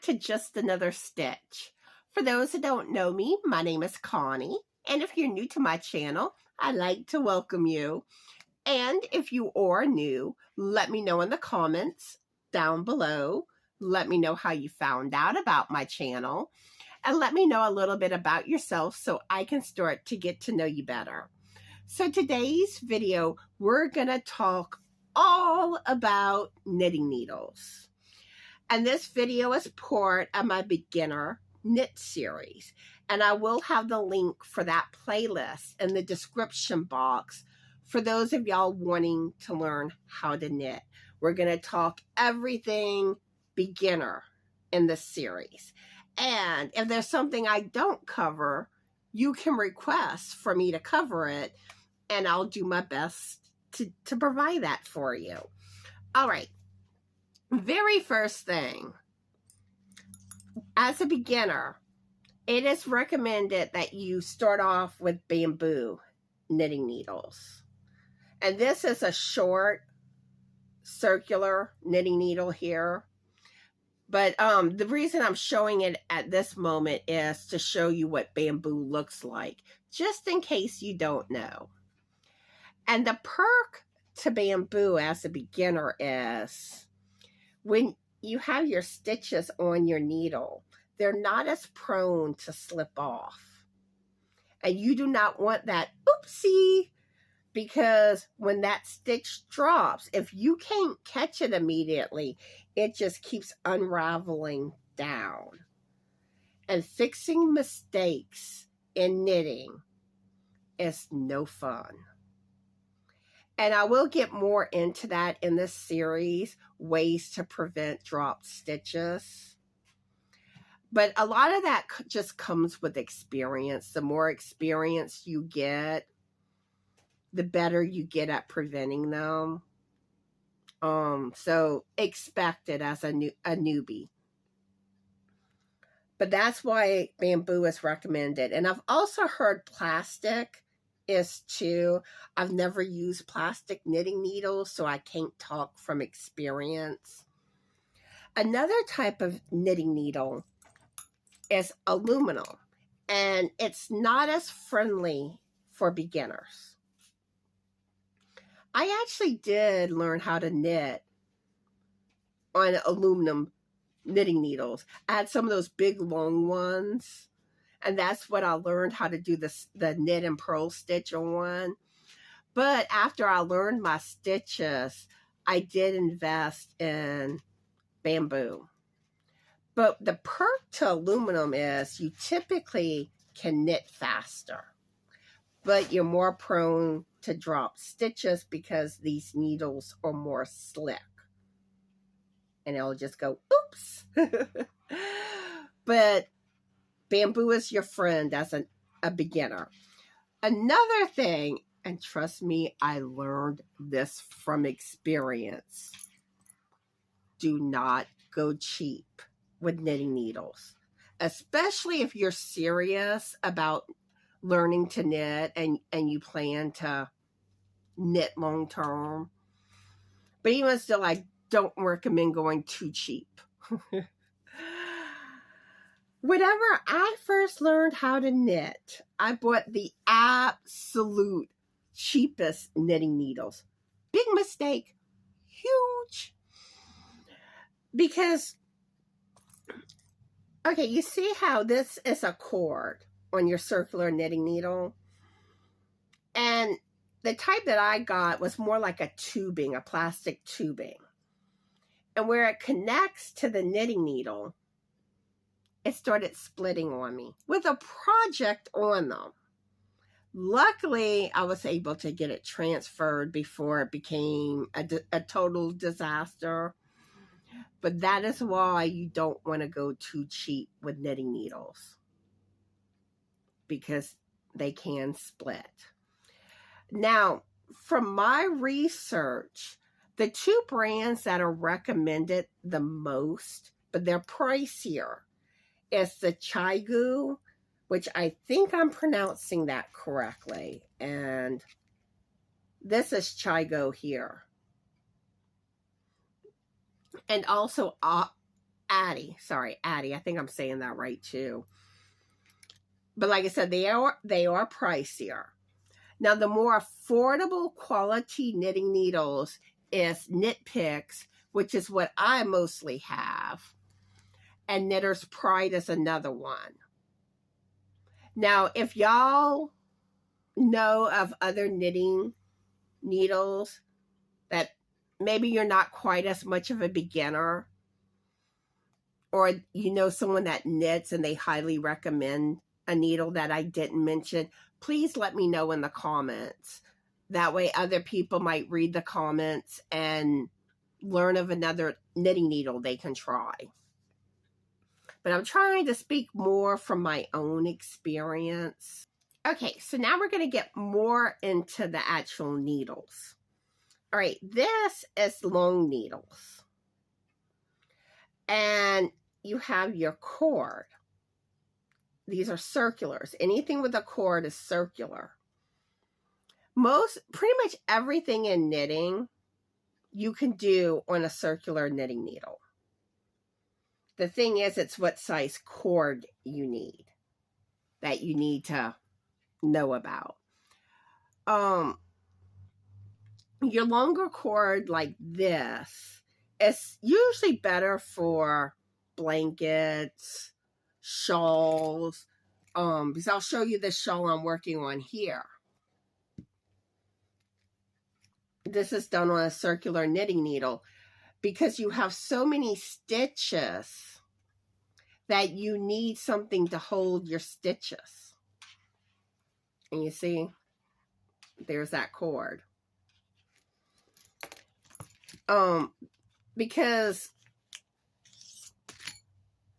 to Just Another Stitch. For those who don't know me, my name is Connie, and if you're new to my channel, I'd like to welcome you. And if you are new, let me know in the comments down below. Let me know how you found out about my channel, and let me know a little bit about yourself so I can start to get to know you better. So today's video, we're going to talk all about knitting needles. And this video is part of my beginner knit series. And I will have the link for that playlist in the description box for those of y'all wanting to learn how to knit. We're going to talk everything beginner in this series. And if there's something I don't cover, you can request for me to cover it, and I'll do my best to provide that for you. All right. Very first thing, as a beginner, it is recommended that you start off with bamboo knitting needles. And this is a short circular knitting needle here. But the reason I'm showing it at this moment is to show you what bamboo looks like, just in case you don't know. And the perk to bamboo as a beginner is when you have your stitches on your needle, they're not as prone to slip off. And you do not want that oopsie, because when that stitch drops, if you can't catch it immediately, it just keeps unraveling down. And fixing mistakes in knitting is no fun. And I will get more into that in this series, ways to prevent dropped stitches. But a lot of that just comes with experience. The more experience you get, the better you get at preventing them. So expect it as a newbie. But that's why bamboo is recommended. And I've also heard plastic is too. I've never used plastic knitting needles, so I can't talk from experience. Another type of knitting needle is aluminum, and it's not as friendly for beginners. I actually did learn how to knit on aluminum knitting needles. I had some of those big long ones, and that's what I learned how to do the knit and purl stitch on. But after I learned my stitches, I did invest in bamboo. But the perk to aluminum is you typically can knit faster, but you're more prone to drop stitches because these needles are more slick. And it'll just go, oops. But bamboo is your friend as a beginner. Another thing, and trust me, I learned this from experience. Do not go cheap with knitting needles, especially if you're serious about learning to knit and you plan to knit long term. But even still, I don't recommend going too cheap. Whenever I first learned how to knit, I bought the absolute cheapest knitting needles. Big mistake. Huge. Because, okay, you see how this is a cord on your circular knitting needle? And the type that I got was more like a tubing, a plastic tubing. And where it connects to the knitting needle, it started splitting on me with a project on them. Luckily, I was able to get it transferred before it became a total disaster. But that is why you don't want to go too cheap with knitting needles, because they can split. Now, from my research, the two brands that are recommended the most, but they're pricier, is the Chigu, which I think I'm pronouncing that correctly. And this is Chigo here. And also Addie. Sorry, Addie. I think I'm saying that right too. But like I said, they are pricier. Now, the more affordable quality knitting needles is Knit Picks, which is what I mostly have. And Knitter's Pride is another one. Now, if y'all know of other knitting needles that maybe you're not quite as much of a beginner, or you know someone that knits and they highly recommend a needle that I didn't mention, please let me know in the comments. That way other people might read the comments and learn of another knitting needle they can try. But I'm trying to speak more from my own experience. Okay, so now we're going to get more into the actual needles. All right, this is long needles. And you have your cord. These are circulars. Anything with a cord is circular. Pretty much everything in knitting you can do on a circular knitting needle. The thing is, it's what size cord you need that you need to know about. Your longer cord like this is usually better for blankets, shawls, because I'll show you the shawl I'm working on here. This is done on a circular knitting needle because you have so many stitches that you need something to hold your stitches. And you see, there's that cord. Because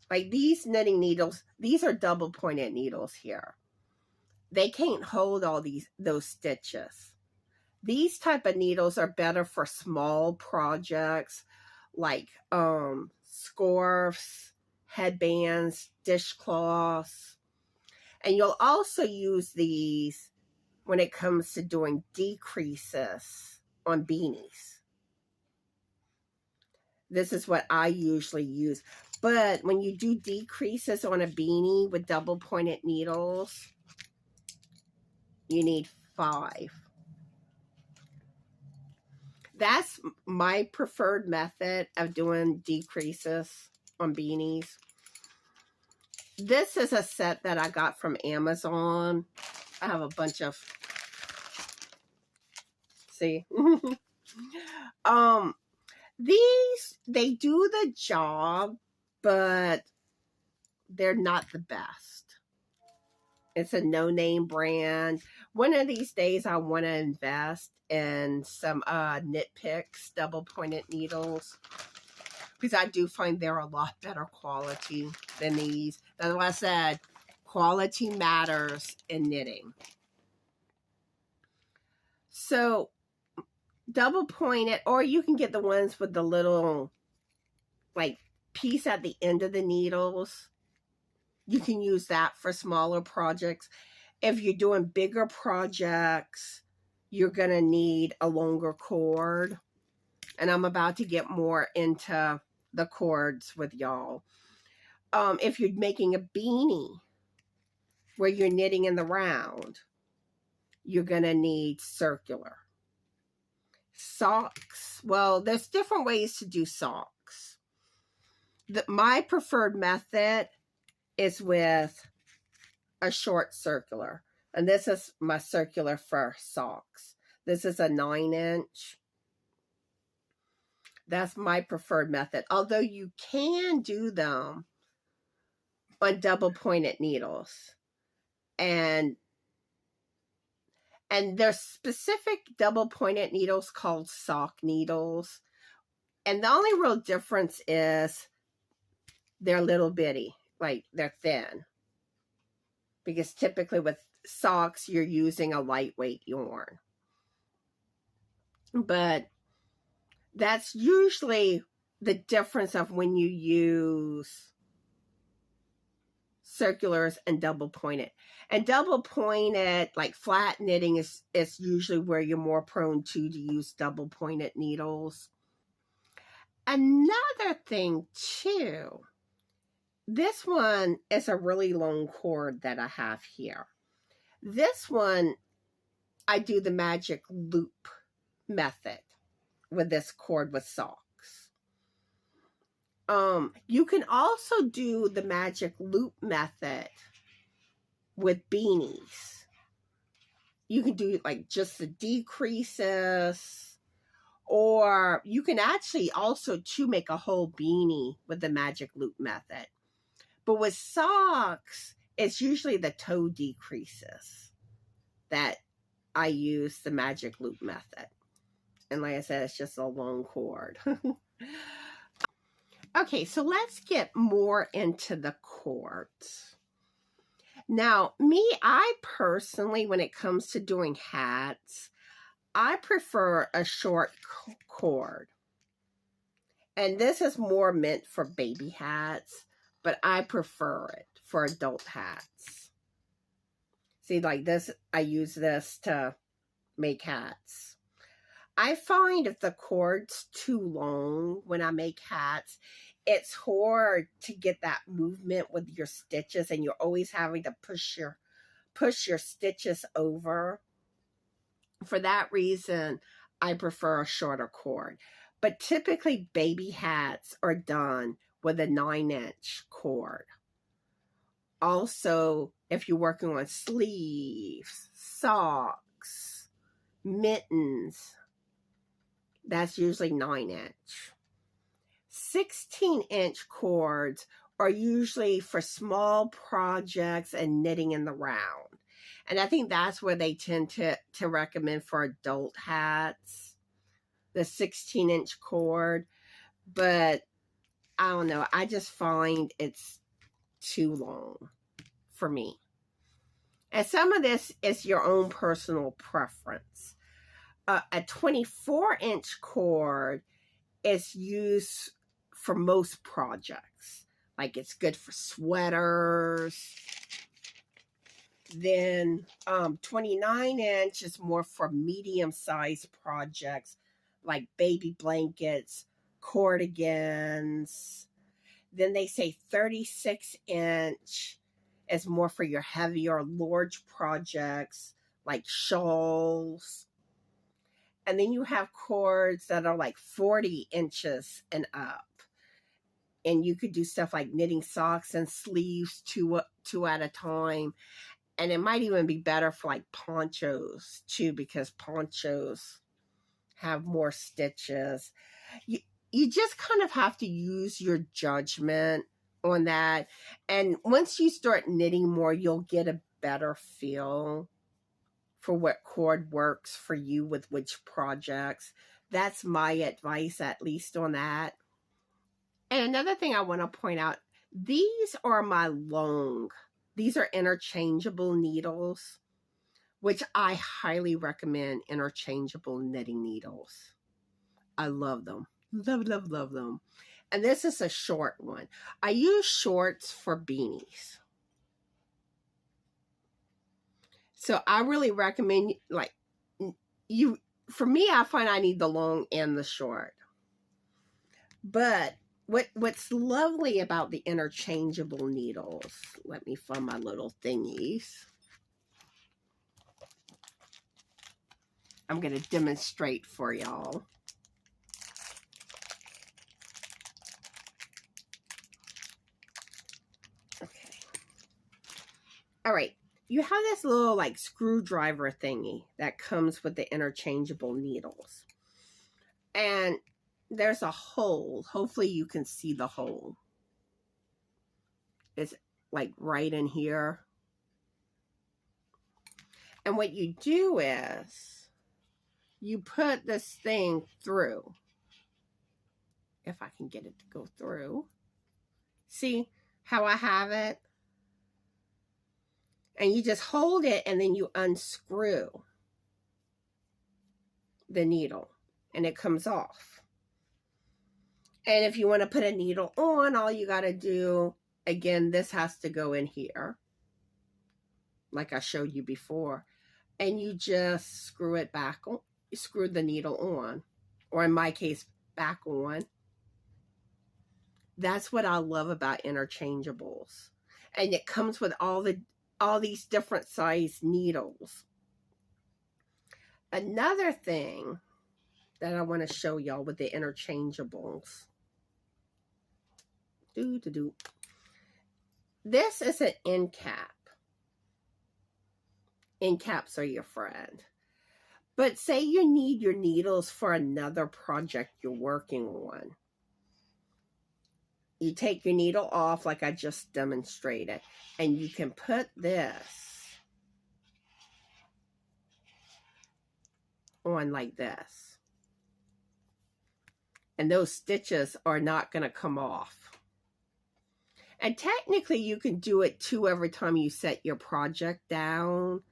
like these knitting needles, these are double pointed needles here. They can't hold all those stitches. These type of needles are better for small projects like scarves, headbands, dishcloths. And you'll also use these when it comes to doing decreases on beanies. This is what I usually use. But when you do decreases on a beanie with double pointed needles, you need 5. That's my preferred method of doing decreases on beanies. This is a set that I got from Amazon. I have a bunch of, see? These, they do the job, but they're not the best. It's a no-name brand. One of these days, I want to invest in some Knit Picks double-pointed needles, because I do find they're a lot better quality than these. That's why I said quality matters in knitting. So double-pointed, or you can get the ones with the little like piece at the end of the needles. You can use that for smaller projects. If you're doing bigger projects, you're going to need a longer cord. And I'm about to get more into the cords with y'all. If you're making a beanie where you're knitting in the round, you're going to need circular. Socks. Well, there's different ways to do socks. My preferred method is with a short circular. And this is my circular for socks. This is a 9-inch. That's my preferred method. Although you can do them on double pointed needles. And there's specific double pointed needles called sock needles. And the only real difference is they're little bitty. Like they're thin. Because typically with socks, you're using a lightweight yarn. But that's usually the difference of when you use circulars and double pointed. And double pointed, like flat knitting, is usually where you're more prone to use double pointed needles. another thing too, this one is a really long cord that I have here. This one, I do the magic loop method with this cord with socks. You can also do the magic loop method with beanies. You can do like just the decreases, or you can actually also too make a whole beanie with the magic loop method. But with socks, it's usually the toe decreases that I use the magic loop method. And like I said, it's just a long cord. Okay, so let's get more into the cords. Now, I personally, when it comes to doing hats, I prefer a short cord. And this is more meant for baby hats, but I prefer it for adult hats. See, like this, I use this to make hats. I find if the cord's too long when I make hats, it's hard to get that movement with your stitches, and you're always having to push your stitches over. For that reason, I prefer a shorter cord. But typically baby hats are done with a 9-inch cord. Also, if you're working on sleeves, socks, mittens, that's usually 9-inch. 16-inch cords are usually for small projects and knitting in the round. And I think that's where they tend to recommend for adult hats, the 16-inch cord. But I don't know, I just find it's too long for me. And some of this is your own personal preference. A 24-inch cord is used for most projects. Like it's good for sweaters. Then 29-inch is more for medium-sized projects like baby blankets, cardigans. Then they say 36-inch is more for your heavier, large projects like shawls. And then you have cords that are like 40 inches and up. And you could do stuff like knitting socks and sleeves two at a time. And it might even be better for like ponchos too, because ponchos have more stitches. You just kind of have to use your judgment on that. And once you start knitting more, you'll get a better feel for what cord works for you with which projects. That's my advice, at least on that. And another thing I want to point out, these are these are interchangeable needles, which I highly recommend interchangeable knitting needles. I love them. Love, love, love them. And this is a short one. I use shorts for beanies. So I really recommend, like, for me, I find I need the long and the short. But what's lovely about the interchangeable needles, let me find my little thingies. I'm going to demonstrate for y'all. Okay. All right. You have this little like screwdriver thingy that comes with the interchangeable needles. And there's a hole. Hopefully you can see the hole. It's like right in here. And what you do is you put this thing through. If I can get it to go through. See how I have it? And you just hold it and then you unscrew the needle and it comes off. And if you want to put a needle on, all you got to do, again, this has to go in here, like I showed you before. And you just screw it back on, screw the needle on, or in my case, back on. That's what I love about interchangeables. And it comes with all these different size needles. Another thing that I want to show y'all with the interchangeables. This is an end cap. End caps are your friend. But say you need your needles for another project you're working on. You take your needle off like I just demonstrated, and you can put this on like this. And those stitches are not going to come off. And technically you can do it too every time you set your project down.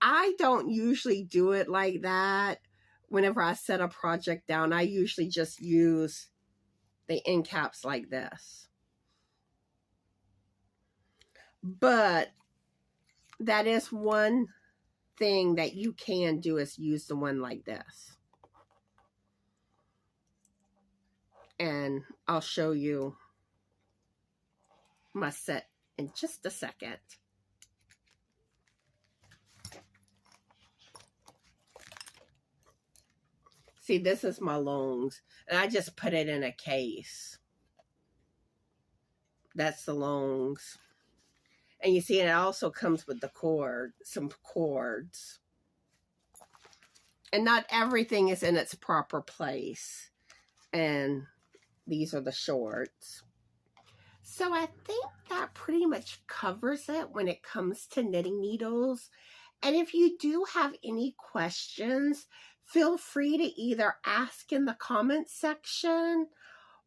I don't usually do it like that. Whenever I set a project down, I usually just use the end caps like this. But that is one thing that you can do, is use the one like this. And I'll show you my set in just a second. See, this is my longs, and I just put it in a case. That's the longs. And you see, it also comes with the cord, some cords. And not everything is in its proper place. And these are the shorts. So I think that pretty much covers it when it comes to knitting needles. And if you do have any questions, feel free to either ask in the comments section,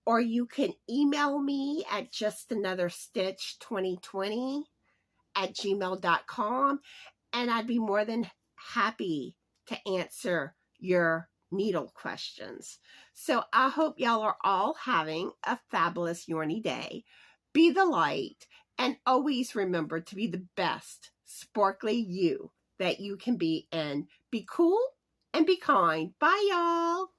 or you can email me at justanotherstitch2020@gmail.com, and I'd be more than happy to answer your needle questions. So I hope y'all are all having a fabulous yarny day. Be the light, and always remember to be the best sparkly you that you can be, and be cool and be kind. Bye, y'all.